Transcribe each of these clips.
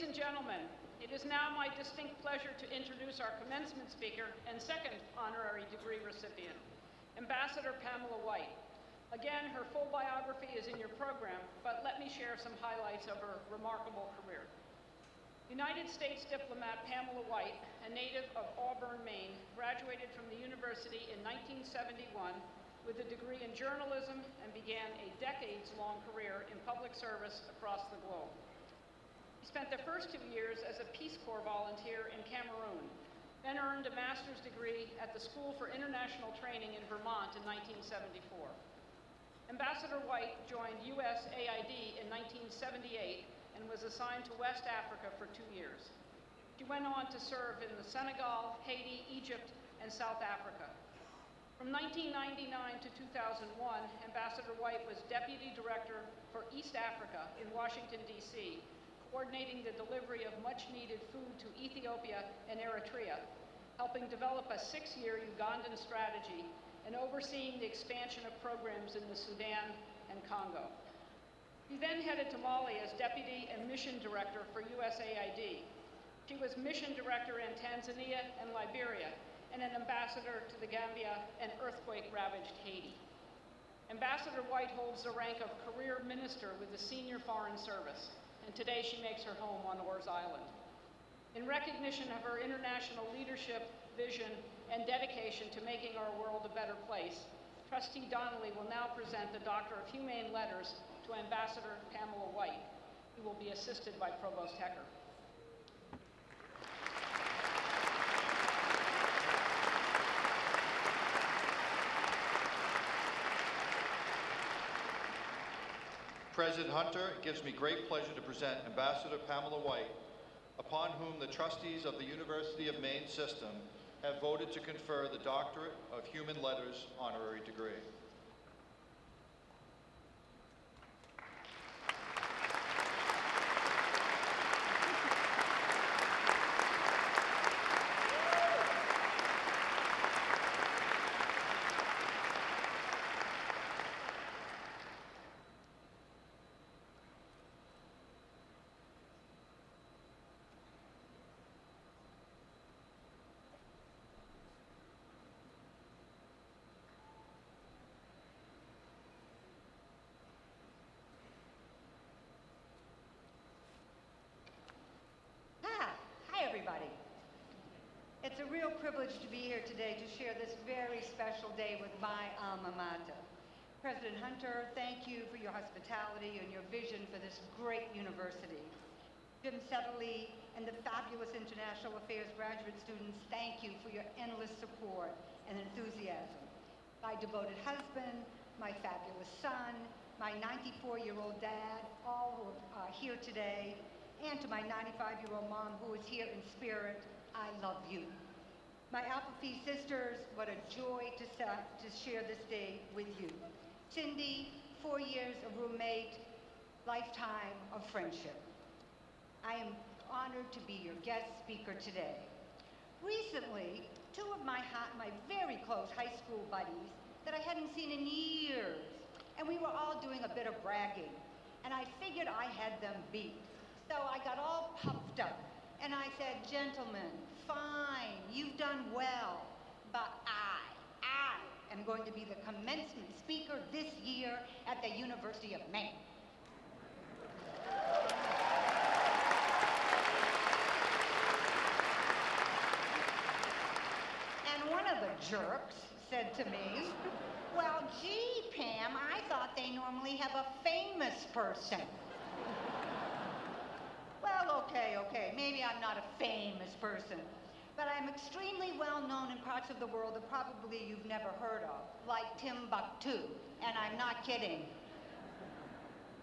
and gentlemen, it is now my distinct pleasure to introduce our commencement speaker and second honorary degree recipient, Ambassador Pamela White. Again, her full biography is in your program, but let me share some highlights of her remarkable career. United States diplomat Pamela White, a native of Auburn, Maine, graduated from the university in 1971 with a degree in journalism and began a decades-long career in public service across the globe. He spent the first 2 years as a Peace Corps volunteer in Cameroon, then earned a master's degree at the School for International Training in Vermont in 1974. Ambassador White joined USAID in 1978 and was assigned to West Africa for 2 years. She went on to serve in the Senegal, Haiti, Egypt, and South Africa. From 1999 to 2001, Ambassador White was Deputy Director for East Africa in Washington, D.C., coordinating the delivery of much-needed food to Ethiopia and Eritrea, helping develop a 6-year Ugandan strategy, and overseeing the expansion of programs in the Sudan and Congo. He then headed to Mali as Deputy and Mission Director for USAID. She was Mission Director in Tanzania and Liberia, and an ambassador to the Gambia and earthquake-ravaged Haiti. Ambassador White holds the rank of Career Minister with the Senior Foreign Service, and today she makes her home on Orr's Island. In recognition of her international leadership, vision, and dedication to making our world a better place, Trustee Donnelly will now present the Doctor of Humane Letters to Ambassador Pamela White. He will be assisted by Provost Hecker. President Hunter, it gives me great pleasure to present Ambassador Pamela White, upon whom the trustees of the University of Maine system have voted to confer the Doctorate of Human Letters honorary degree. Everybody. It's a real privilege to be here today to share this very special day with my alma mater. President Hunter, thank you for your hospitality and your vision for this great university. Jim Setterly and the fabulous International Affairs graduate students, thank you for your endless support and enthusiasm. My devoted husband, my fabulous son, my 94-year-old dad, all who are here today, and to my 95-year-old mom who is here in spirit, I love you. My Alpha Phi sisters, what a joy to share this day with you. Cindy, 4 years of roommate, lifetime of friendship. I am honored to be your guest speaker today. Recently, 2 of my very close high school buddies that I hadn't seen in years, and we were all doing a bit of bragging, and I figured I had them beat. So I got all puffed up, and I said, gentlemen, fine, you've done well, but I am going to be the commencement speaker this year at the University of Maine. And one of the jerks said to me, well, gee, Pam, I thought they normally have a famous person. Well, okay, maybe I'm not a famous person, but I'm extremely well known in parts of the world that probably you've never heard of, like Timbuktu, and I'm not kidding.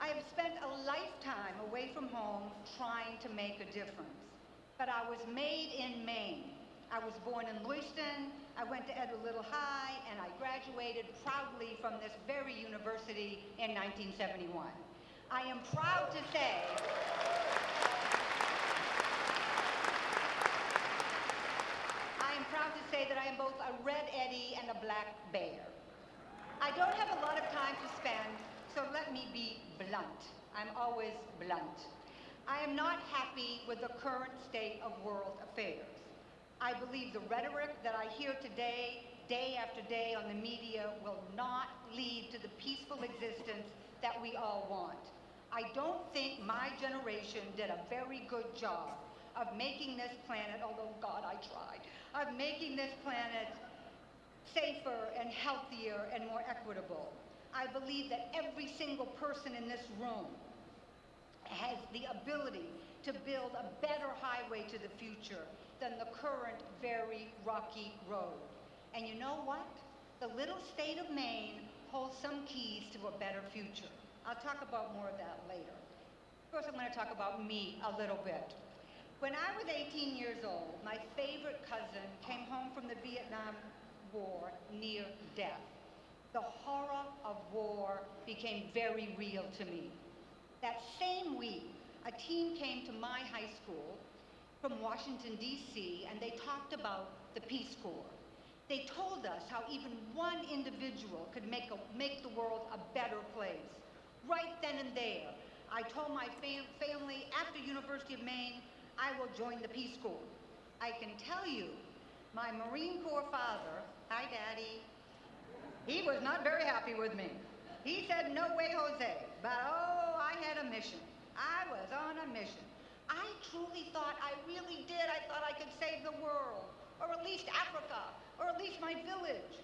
I have spent a lifetime away from home trying to make a difference, but I was made in Maine. I was born in Lewiston, I went to Edward Little High, and I graduated proudly from this very university in 1971. I am proud to say that I am both a red Eddie and a black bear. I don't have a lot of time to spend, so let me be blunt. I'm always blunt. I am not happy with the current state of world affairs. I believe the rhetoric that I hear today, day after day on the media, will not lead to the peaceful existence that we all want. I don't think my generation did a very good job of making this planet, although God, I tried, of making this planet safer and healthier and more equitable. I believe that every single person in this room has the ability to build a better highway to the future than the current very rocky road. And you know what? The little state of Maine holds some keys to a better future. I'll talk about more of that later. First, I'm going to talk about me a little bit. When I was 18 years old, my favorite cousin came home from the Vietnam War near death. The horror of war became very real to me. That same week, a team came to my high school from Washington, D.C., and they talked about the Peace Corps. They told us how even one individual could make the world a better place. Right then and there, I told my family, after University of Maine, I will join the Peace Corps. I can tell you, my Marine Corps father, hi Daddy, he was not very happy with me. He said, no way, Jose, but oh, I had a mission. I was on a mission. I truly thought I really did. I thought I could save the world, or at least Africa, or at least my village.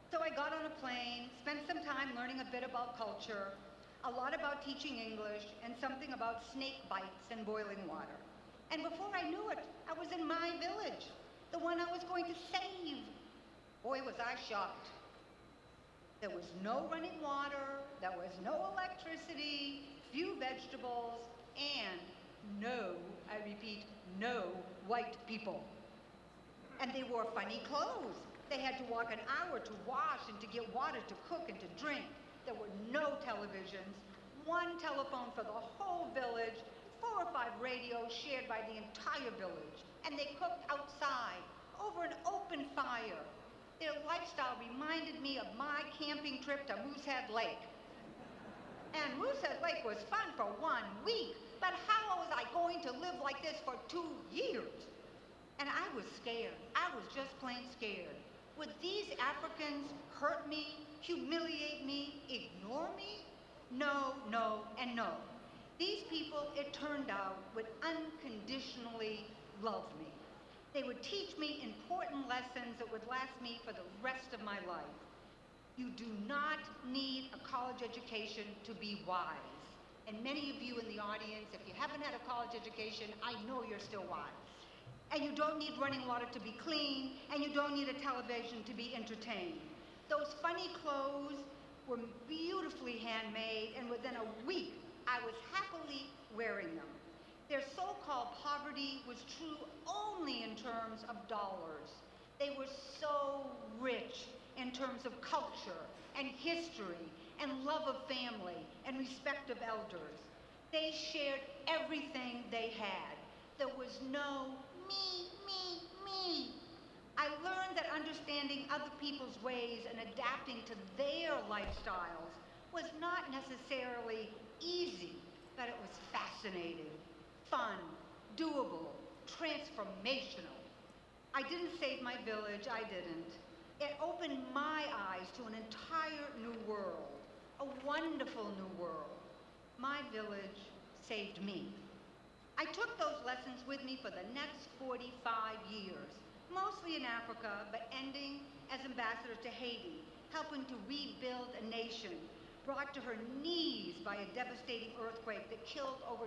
So I got on a plane, spent some time learning a bit about culture, a lot about teaching English, and something about snake bites and boiling water. And before I knew it, I was in my village, the one I was going to save. Boy, was I shocked. There was no running water, there was no electricity, few vegetables, and no, I repeat, no white people. And they wore funny clothes. They had to walk an hour to wash and to get water to cook and to drink. There were no televisions, one telephone for the whole village, 4 or 5 radios shared by the entire village. And they cooked outside, over an open fire. Their lifestyle reminded me of my camping trip to Moosehead Lake. And Moosehead Lake was fun for 1 week, but how was I going to live like this for 2 years? And I was scared. I was just plain scared. Would these Africans hurt me, humiliate me, ignore me? No, no, and no. These people, it turned out, would unconditionally love me. They would teach me important lessons that would last me for the rest of my life. You do not need a college education to be wise. And many of you in the audience, if you haven't had a college education, I know you're still wise. And you don't need running water to be clean, and you don't need a television to be entertained. Those funny clothes were beautifully handmade, and within a week, I was happily wearing them. Their so-called poverty was true only in terms of dollars. They were so rich in terms of culture and history and love of family and respect of elders. They shared everything they had. There was no me, me, me. I learned that understanding other people's ways and adapting to their lifestyles was not necessarily easy, but it was fascinating, fun, doable, transformational. I didn't save my village, I didn't. It opened my eyes to an entire new world, a wonderful new world. My village saved me. I took those lessons with me for the next 45 years, mostly in Africa, but ending as ambassador to Haiti, helping to rebuild a nation brought to her knees by a devastating earthquake that killed over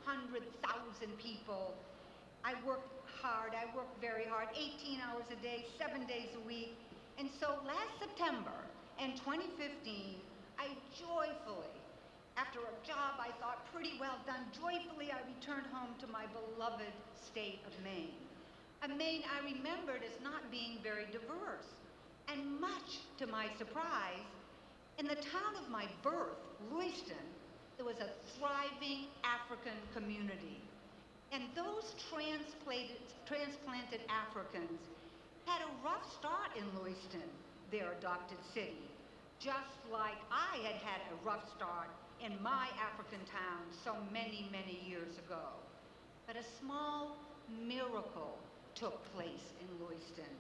200,000 people. I worked hard, I worked very hard, 18 hours a day, 7 days a week. And so last September, in 2015, I joyfully, after a job I thought pretty well done, joyfully I returned home to my beloved state of Maine. A Maine I remembered as not being very diverse. And much to my surprise, in the town of my birth, Lewiston, there was a thriving African community. And those transplanted Africans had a rough start in Lewiston, their adopted city, just like I had had a rough start in my African town so many, many years ago. But a small miracle took place in Lewiston.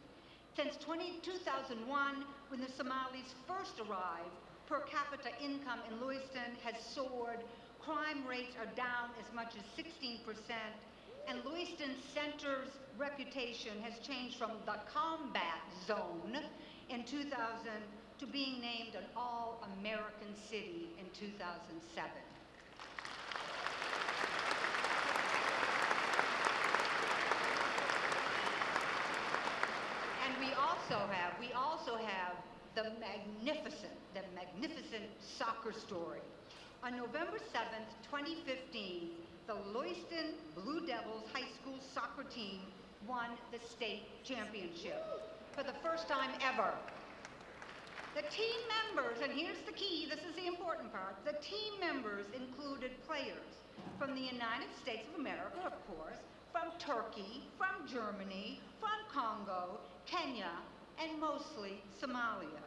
Since 2001, when the Somalis first arrived, per capita income in Lewiston has soared, crime rates are down as much as 16%, and Lewiston Center's reputation has changed from the combat zone in 2000 to being named an all-American city in 2007. And we also have the magnificent soccer story. On November 7th, 2015, the Lewiston Blue Devils high school soccer team won the state championship for the first time ever. The team members, and here's the key, this is the important part, the team members included players from the United States of America, of course, from Turkey, from Germany, from Congo, Kenya, and mostly Somalia.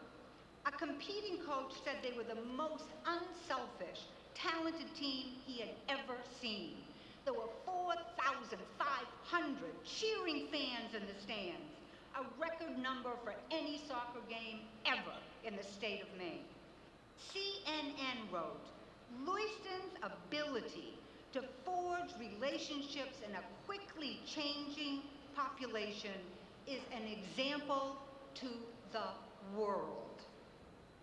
A competing coach said they were the most unselfish, talented team he had ever seen. There were 4,500 cheering fans in the stands, a record number for any soccer game ever in the state of Maine. CNN wrote, Lewiston's ability to forge relationships in a quickly changing population is an example to the world.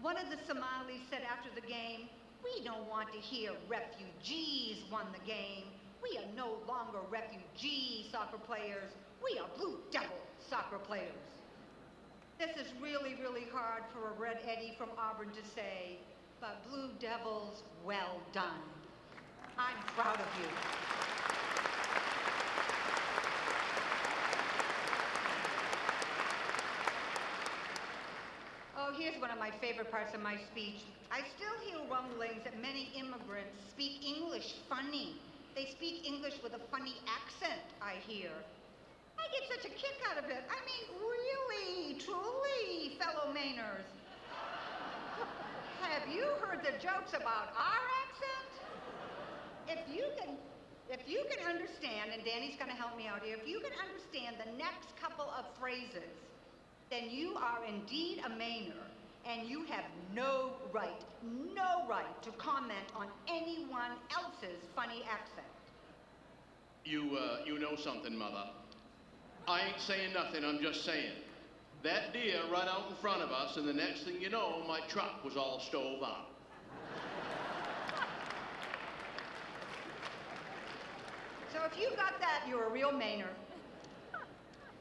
One of the Somalis said after the game, "We don't want to hear refugees won the game. We are no longer refugee soccer players. We are Blue Devil soccer players." This is really, really hard for a Red Eddie from Auburn to say, but Blue Devils, well done. I'm proud of you. Oh, here's one of my favorite parts of my speech. I still hear rumblings that many immigrants speak English funny. They speak English with a funny accent, I hear. I get such a kick out of it. I mean, really, truly, fellow Mainers. Have you heard the jokes about our accent? If you can understand, and Danny's gonna help me out here, if you can understand the next couple of phrases, then you are indeed a Mainer, and you have no right to comment on anyone else's funny accent. You know something, Mother. I ain't saying nothing, I'm just saying. That deer right out in front of us, and the next thing you know, my truck was all stove up. So if you got that, you're a real Mainer.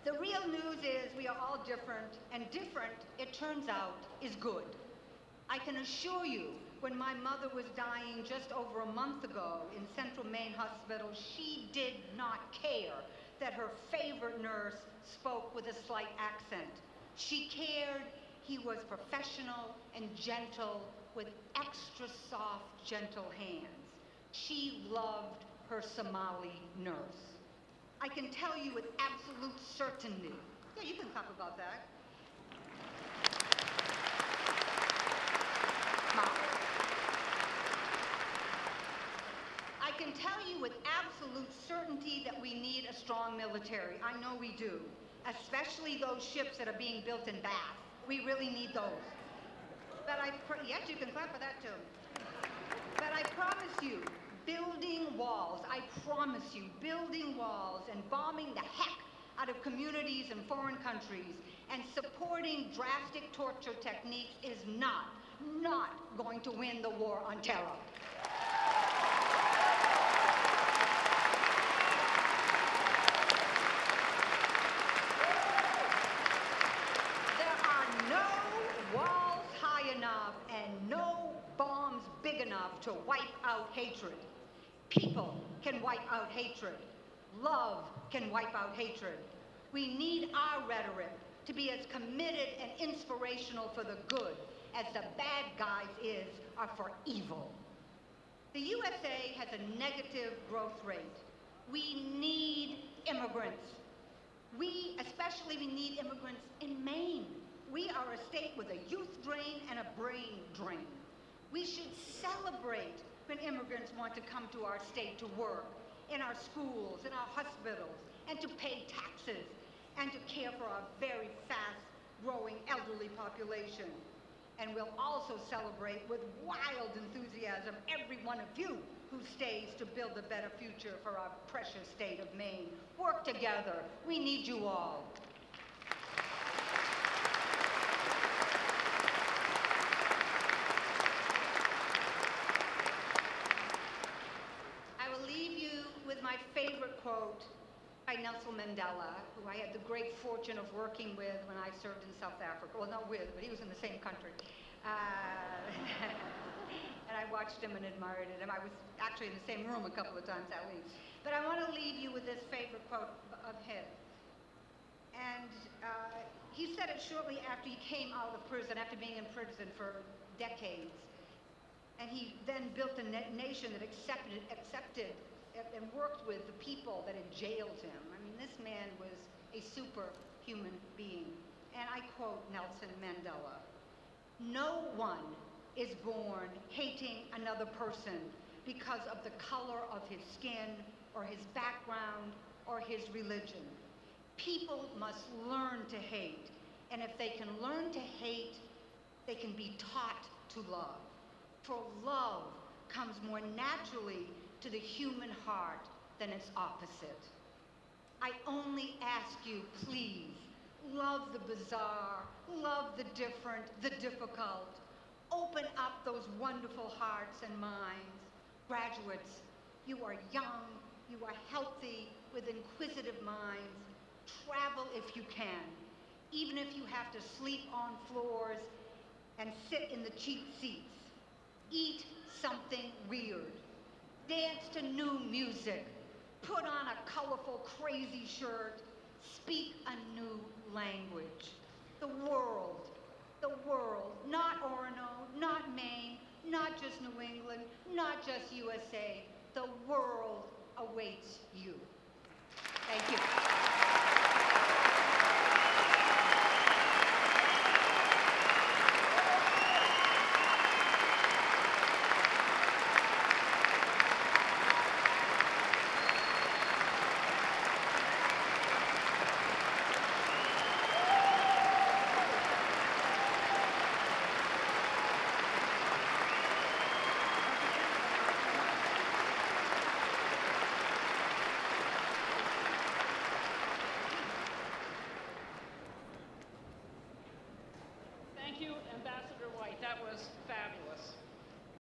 The real news is we are all different, and different, it turns out, is good. I can assure you, when my mother was dying just over a month ago in Central Maine Hospital, she did not care that her favorite nurse spoke with a slight accent. She cared he was professional and gentle with extra soft, gentle hands. She loved her Somali nurse. I can tell you with absolute certainty. Yeah, you can talk about that. Mom. I can tell you with absolute certainty that we need a strong military. I know we do. Especially those ships that are being built in Bath. We really need those. But yes, you can clap for that too. But I promise you, building walls, I promise you, building walls and bombing the heck out of communities in foreign countries and supporting drastic torture techniques is not going to win the war on terror. There are no walls high enough and no bombs big enough to wipe out hatred. People can wipe out hatred. Love can wipe out hatred. We need our rhetoric to be as committed and inspirational for the good as the bad guys are for evil. The USA has a negative growth rate. We need immigrants. We need immigrants in Maine. We are a state with a youth drain and a brain drain. We should celebrate when immigrants want to come to our state to work, in our schools, in our hospitals, and to pay taxes, and to care for our very fast-growing elderly population. And we'll also celebrate with wild enthusiasm every one of you who stays to build a better future for our precious state of Maine. Work together. We need you all. I will leave you with my favorite quote by Nelson Mandela, who I had the great fortune of working with when I served in South Africa. Well, not with, but he was in the same country. And I watched him and admired him. I was actually in the same room a couple of times at least. But I want to leave you with this favorite quote of his. And he said it shortly after he came out of prison, after being in prison for decades. And he then built a nation that accepted and worked with the people that had jailed him. I mean, this man was a superhuman being. And I quote Nelson Mandela, "No one is born hating another person because of the color of his skin or his background or his religion. People must learn to hate. And if they can learn to hate, they can be taught to love. For love comes more naturally to the human heart than its opposite. I only ask you, please, love the bizarre, love the different, the difficult. Open up those wonderful hearts and minds. Graduates, you are young, you are healthy, with inquisitive minds. Travel if you can, even if you have to sleep on floors and sit in the cheap seats. Eat something weird. Dance to new music. Put on a colorful, crazy shirt. Speak a new language. The world, not Orono, not Maine, not just New England, not just USA. The world awaits you." Thank you. Thank you, Ambassador White. That was fabulous.